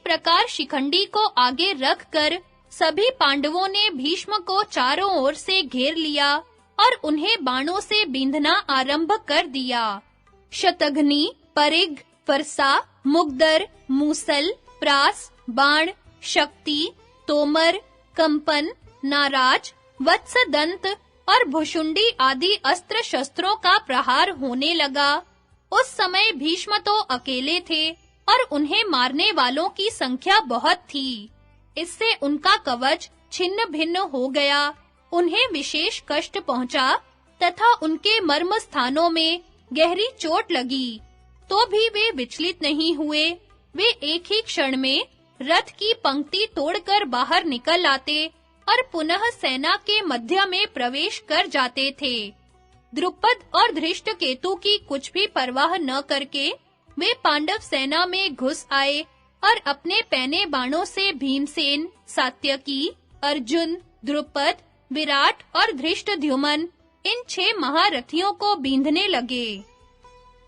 प्रकार शिखंडी को आगे रखकर सभी पांडवों ने भीष्म को चारों ओर से घेर लिया और उन्हें बाणों से बींधना आरंभ कर दिया। शतघ्नी, परिघ, फरसा, मुग्दर, मूसल, प्रास, बाण, शक्ति, तोमर, कंपन, नाराज, वत्सदंत और भुशुंडी आदि अस्त्र शस्त्रों का प्रहार होने लगा। उस समय भीष्म तो अकेले थे और उन्हें मारने वालों की संख्या बहुत थी। इससे उनका कवच छिन्न भिन्न हो गया, उन्हें विशेष कष्ट पहुंचा तथा उनके मर्म स्थानों में गहरी चोट लगी। तो भी वे विचलित नहीं हुए। वे एक ही क्षण में रथ की पंक्ति तोड़कर बाहर निकल आते और पुनः सेना के मध्य में प्रवेश कर जाते थे। द्रुपद और धृष्टकेतु की कुछ भी परवाह न करके वे पांडव सेना में घुस आए और अपने पैने बाणों से भीमसेन, सात्यकी, अर्जुन, द्रुपद, विराट और धृष्टद्युम्न इन 6 महारथियों को बींधने लगे।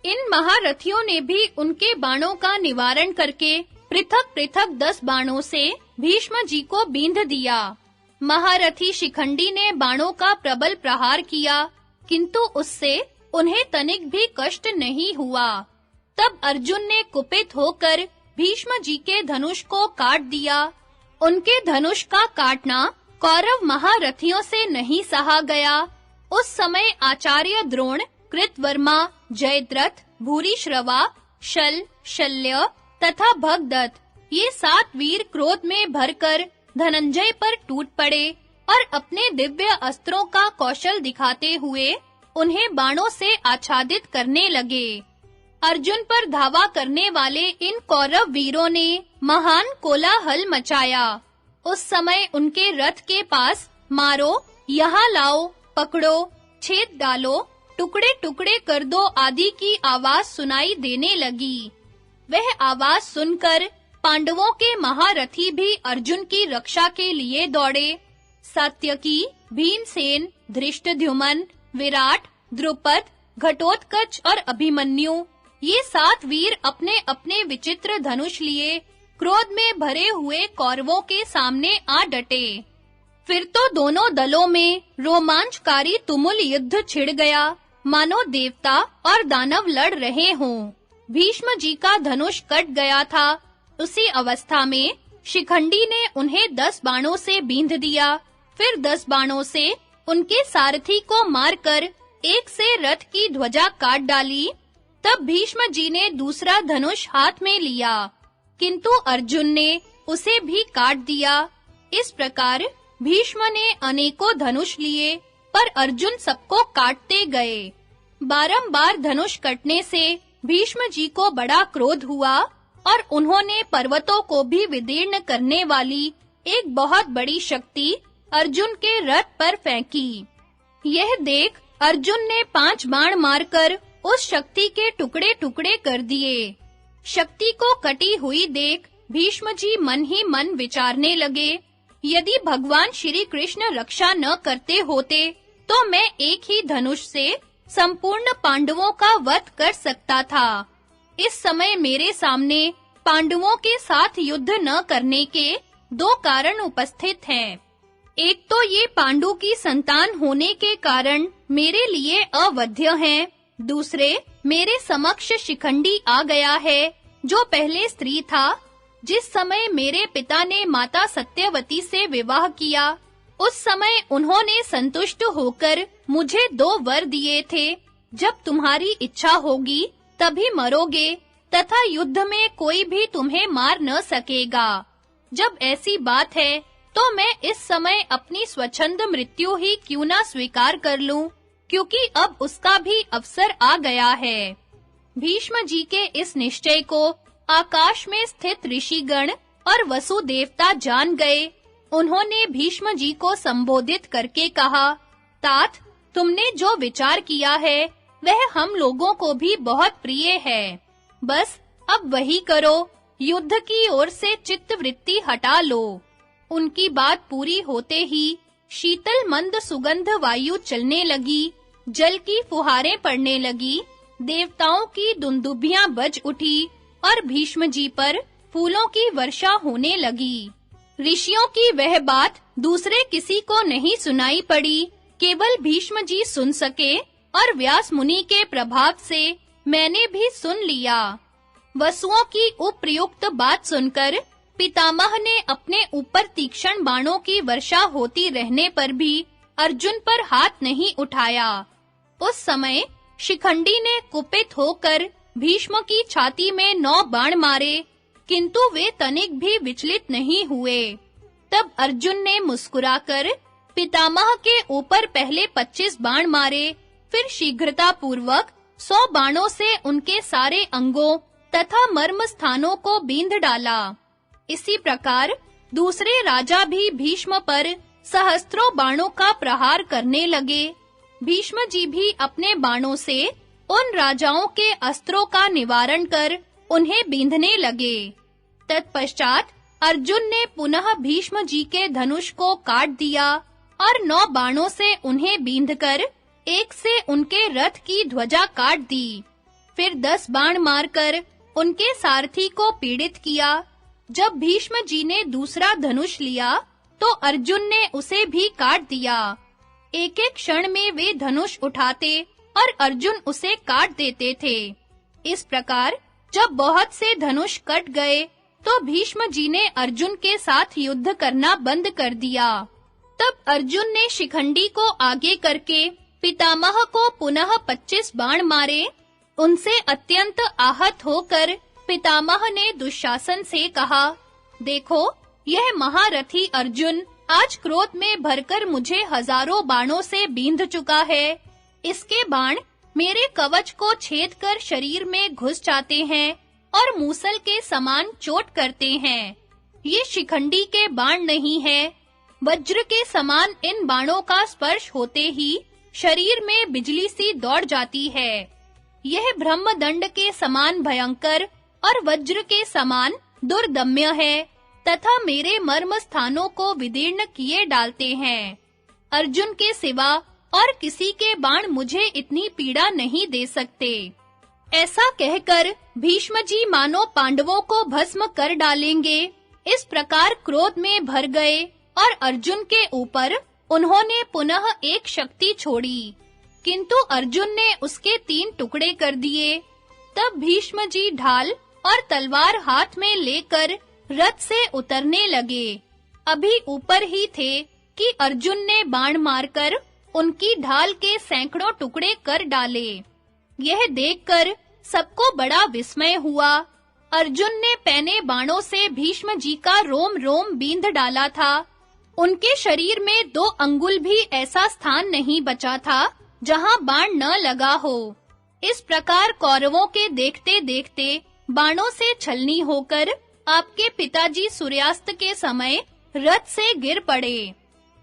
इन महारथियों ने भी उनके बाणों का निवारण करके पृथक-पृथक 10 बाणों से भीष्म जी को बींध दिया। महारथी शिखंडी ने बाणों का प्रबल प्रहार किया, किंतु उससे उन्हें तनिक भी कष्ट नहीं हुआ। तब अर्जुन ने कुपित होकर भीष्म जी के धनुष को काट दिया। उनके धनुष का काटना कौरव महारथियों से नहीं सहा गया। उस समय आचार्य द्रोण, कृतवर्मा, जयद्रथ, भूरिश्रवा, शल, शल्य तथा भगदत्त ये 7 वीर क्रोध में भरकर धनंजय पर टूट पड़े और अपने दिव्य अस्त्रों का कौशल दिखाते हुए उन्हें बाणों से आच्छादित करने लगे। अर्जुन पर धावा करने वाले इन कौरव वीरों ने महान कोलाहल मचाया। उस समय उनके रथ के पास मारो, यहाँ लाओ, पकड़ो, छेद डालो, टुकड़े-टुकड़े कर दो आदि की आवाज सुनाई देने लगी। वह आवाज सुनकर पांडवों के महारथी भी अर्जुन की रक्षा के लिए दौड़े। सात्यकी, भीमसेन, धृष्टद्युम्न, विराट, द्रुपद, घटोत्कच और अभिमन्यु ये 7 वीर अपने-अपने विचित्र धनुष लिए क्रोध में भरे हुए कौरवों के सामने आ डटे। फिर तो दोनों दलों में रोमांचकारी तुमुल युद्ध छिड़ गया, मानो देवता और दानव लड़ रहे हों। भीष्म जी का धनुष कट गया था। उसी अवस्था में शिखंडी ने उन्हें 10 बाणों से बींध दिया। फिर 10 बाणों से उनके सारथी को मारकर एक से रथ की ध्वजा काट डाली। तब भीष्म जी ने दूसरा धनुष हाथ में लिया, किंतु अर्जुन ने उसे भी काट दिया। इस प्रकार भीष्म ने अनेकों धनुष लिए, पर अर्जुन सबको काटते गए। बारंबार धनुष कटने से भीष्म जी को बड़ा क्रोध हुआ और उन्होंने पर्वतों को भी विदीर्ण करने वाली एक बहुत बड़ी शक्ति अर्जुन के रथ पर फेंकी। यह देख अर्जुन ने 5 बाण मारकर उस शक्ति के टुकड़े-टुकड़े कर दिए। शक्ति को कटी हुई देख भीष्म जी मन ही मन विचारने लगे, यदि भगवान श्री कृष्ण रक्षा न करते होते तो मैं एक ही धनुष से संपूर्ण पांडवों का वध कर सकता था। इस समय मेरे सामने पांडवों के साथ युद्ध न करने के 2 कारण उपस्थित हैं। एक तो ये पांडु की संतान होने के कारण मेरे लिए अवध्य हैं। दूसरे, मेरे समक्ष शिखंडी आ गया है, जो पहले स्त्री था। जिस समय मेरे पिता ने माता सत्यवती से विवाह किया, उस समय उन्होंने संतुष्ट होकर मुझे 2 वर दिए थे। जब तुम्हारी इच्छा होगी तभी मरोगे तथा युद्ध में कोई भी तुम्हें मार न सकेगा। जब ऐसी बात है तो मैं इस समय अपनी स्वच्छंद मृत्यु ही क्यों ना स्वीकार कर लूं, क्योंकि अब उसका भी अवसर आ गया है। भीष्म जी के इस निश्चय को आकाश में स्थित ऋषिगण और वसु देवता जान गए। उन्होंने भीष्म जी को संबोधित करके कहा, तात, तुमने जो विचार किया है वह हम लोगों को भी बहुत प्रिय है। बस अब वही करो, युद्ध की ओर से चित्तवृत्ति हटा लो। उनकी बात पूरी होते ही शीतल मंद सुगंध वायु चलने लगी, जल की फुहारें पड़ने लगी, देवताओं की दुंदुभियां बज उठी और भीष्म जी पर फूलों की वर्षा होने लगी। ऋषियों की वह बात दूसरे किसी को नहीं सुनाई पड़ी, केवल भीष्म जी सुन सके और व्यास मुनि के प्रभाव से मैंने भी सुन लिया। वसुओं की उपयुक्त बात सुनकर पितामह ने अपने ऊपर तीक्ष्ण बाणों की वर्षा होती रहने पर भी अर्जुन पर हाथ नहीं उठाया। उस समय शिखंडी ने कुपित होकर भीष्म की छाती में 9 बाण मारे, किंतु वे तनिक भी विचलित नहीं हुए। तब अर्जुन ने मुस्कुराकर पितामह के ऊपर पहले 25 बाण मारे, फिर शीघ्रता पूर्वक 100 बाणों से उनके सारे अंगों तथा मर्म स्थानों को बींध डाला। इसी प्रकार दूसरे राजा भी भीष्म पर सहस्त्रों बाणों का प्रहार करने लगे। भीष्म जी भी अपने बाणों से उन राजाओं के अस्त्रों का निवारण कर उन्हें बींधने लगे। तत्पश्चात अर्जुन ने पुनः भीष्म जी के धनुष को काट दिया और 9 बाणों से उन्हें बींधकर एक से उनके रथ की ध्वजा काट दी। फिर 10 बाण मारकर उनके सारथी को पीड़ित किया। जब भीष्म जी ने दूसरा धनुष लिया तो अर्जुन ने उसे भी काट दिया। एक-एक क्षण में वे धनुष उठाते और अर्जुन उसे काट देते थे। इस प्रकार जब बहुत से धनुष कट गए तो भीष्म जी ने अर्जुन के साथ युद्ध करना बंद कर दिया। तब अर्जुन ने शिखंडी को आगे करके पितामह को पुनः 25 बाण मारे। उनसे अत्यंत आहत होकर पितामह ने दुशासन से कहा, देखो, यह महारथी अर्जुन आज क्रोध में भरकर मुझे हजारों बाणों से बींध चुका है। इसके बाण मेरे कवच को छेद कर शरीर में घुस जाते हैं और मूसल के समान चोट करते हैं। ये शिखंडी के बाण नहीं है। वज्र के समान इन बाणों का स्पर्श होते ही शरीर में बिजली सी दौड़ जाती है। यह ब्रह्मदंड के समान भयंकर और वज्र के समान दुर्दम्य है तथा मेरे मर्म स्थानों को विदीर्ण किए डालते हैं। अर्जुन के सिवा और किसी के बाण मुझे इतनी पीड़ा नहीं दे सकते। ऐसा कहकर भीष्म जी मानो पांडवों को भस्म कर डालेंगे, इस प्रकार क्रोध में भर गए और अर्जुन के ऊपर उन्होंने पुनः एक शक्ति छोड़ी, किंतु अर्जुन ने उसके 3 टुकड़े कर दिए। तब भीष्म जी ढाल और तलवार हाथ में लेकर रथ से उतरने लगे। अभी ऊपर ही थे कि अर्जुन ने बाण मारकर उनकी ढाल के सैकड़ों टुकड़े कर डाले। यह देखकर सबको बड़ा विस्मय हुआ। अर्जुन ने पैने बाणों से भीष्म जी का रोम-रोम बींध डाला था। उनके शरीर में 2 अंगुल भी ऐसा स्थान नहीं बचा था जहां बाण न लगा हो। इस प्रकार कौरवों के देखते-देखते बाणों से छलनी होकर आपके पिताजी सूर्यास्त के समय रथ से गिर पड़े।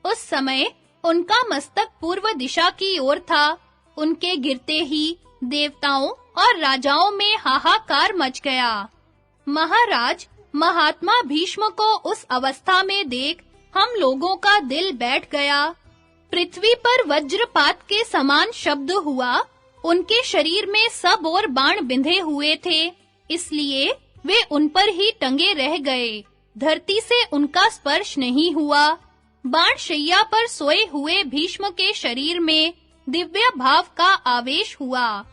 उस समय उनका मस्तक पूर्व दिशा की ओर था। उनके गिरते ही देवताओं और राजाओं में हाहाकार मच गया। महाराज, महात्मा भीष्म को उस अवस्था में देख हम लोगों का दिल बैठ गया। पृथ्वी पर वज्रपात के समान शब्द हुआ। उनके शरीर में सब ओर बाण बिंधे हुए थे, इसलिए वे उन पर ही टंगे रह गए। धरती से उनका स्पर्श नहीं हुआ। बाण शैया पर सोए हुए भीष्म के शरीर में दिव्य भाव का आवेश हुआ।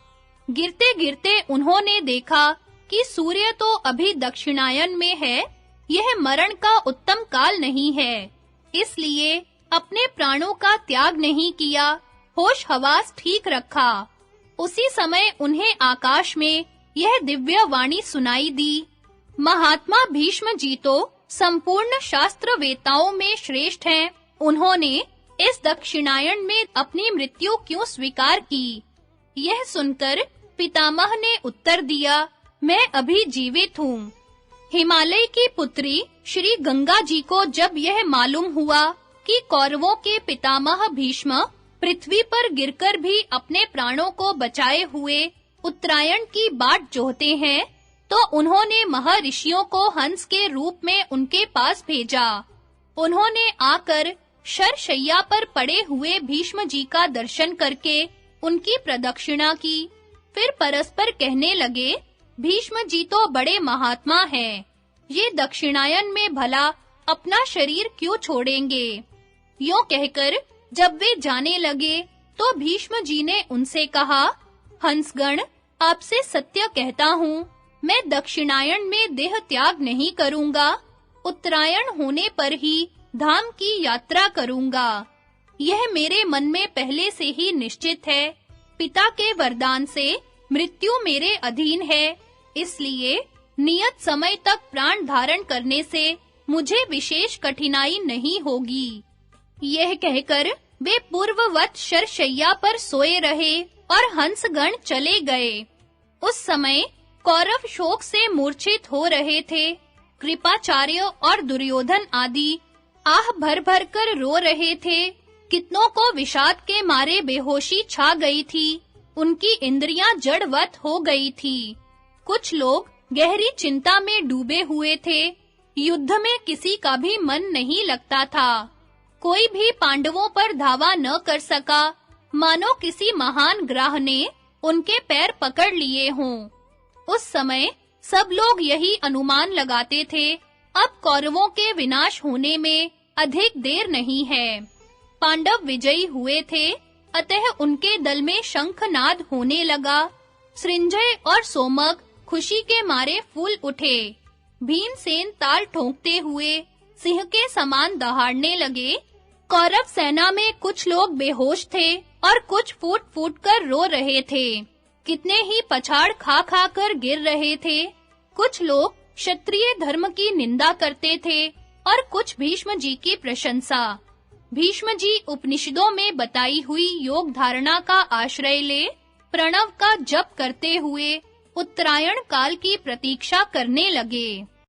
गिरते-गिरते उन्होंने देखा कि सूर्य तो अभी दक्षिणायन में है। यह मरण का उत्तम काल नहीं है, इसलिए अपने प्राणों का त्याग नहीं किया, होश हवास ठीक रखा। उसी समय उन्हें आकाश में यह दिव्य वाणी सुनाई दी। महात्मा भीष्म जी तो संपूर्ण शास्त्र वेताओं में श्रेष्ठ हैं। उन्होंने इस दक्षिणायन में अपनी मृत्यु क्यों स्वीकार की? यह सुनकर पितामह ने उत्तर दिया, मैं अभी जीवित हूँ। हिमालय की पुत्री श्री गंगा जी को जब यह मालूम हुआ कि कौरवों के पितामह भीष्म पृथ्वी पर गिरकर भी अपने प्राणों को बचाए हुए उत्तरायण की बाट जोहते हैं, तो उन्होंने महर्षियों को हंस के रूप में उनके पास भेजा। उन्होंने आकर शरशैया पर पड़े हुए भीष्म जी का दर्शन करके उनकी प्रदक्षिणा की। फिर परस्पर कहने लगे, भीष्म जी तो बड़े महात्मा हैं। ये दक्षिणायन में भला अपना शरीर क्यों छोड़ेंगे? यूं कहकर जब वे जाने लगे तो भीष्म जी ने उनसे कहा, हंसगण, आपसे सत्य कहता हूँ, मैं दक्षिणायन में देह त्याग नहीं करूँगा, उत्तरायण होने पर ही धाम की यात्रा करूँगा। यह मेरे मन में पहले से ही निश्चित है। पिता के वरदान से मृत्यु मेरे अधीन है, इसलिए नियत समय तक प्राण धारण करने से मुझे विशेष कठिनाई नहीं होगी। यह कहकर वे पूर्ववत शरशैया पर सोए रहे और हंसगण चले गए। उस समय कौरव शोक से मूर्छित हो रहे थे। कृपाचार्य और दुर्योधन आदि आह भर-भर कर रो रहे थे। कितनों को विषाद के मारे बेहोशी छा गई थी। उनकी इंद्रियां जड़वत हो गई थी। कुछ लोग गहरी चिंता में डूबे हुए थे। युद्ध में किसी का भी मन नहीं लगता था। कोई भी पांडवों पर धावा न कर सका, मानो किसी महान ग्राह ने उनके पैर पकड़ लिए हों। उस समय सब लोग यही अनुमान लगाते थे, अब कौरवों के विनाश होने में अधिक देर नहीं है। पांडव विजयी हुए थे, अतः उनके दल में शंखनाद होने लगा। सृंजय और सोमक खुशी के मारे फूल उठे। भीमसेन ताल ठोंकते हुए सिंह के समान दहाड़ने लगे। कौरव सेना में कुछ लोग बेहोश थे और कुछ फूट-फूट कर रो रहे थे। कितने ही पछाड़ खा-खा कर गिर रहे थे। कुछ लोग क्षत्रिय धर्म की निंदा करते थे और कुछ भीष्म जी की प्रशंसा। भीष्म जी उपनिषदों में बताई हुई योग धारणा का आश्रय ले प्रणव का जप करते हुए उत्तरायण काल की प्रतीक्षा करने लगे।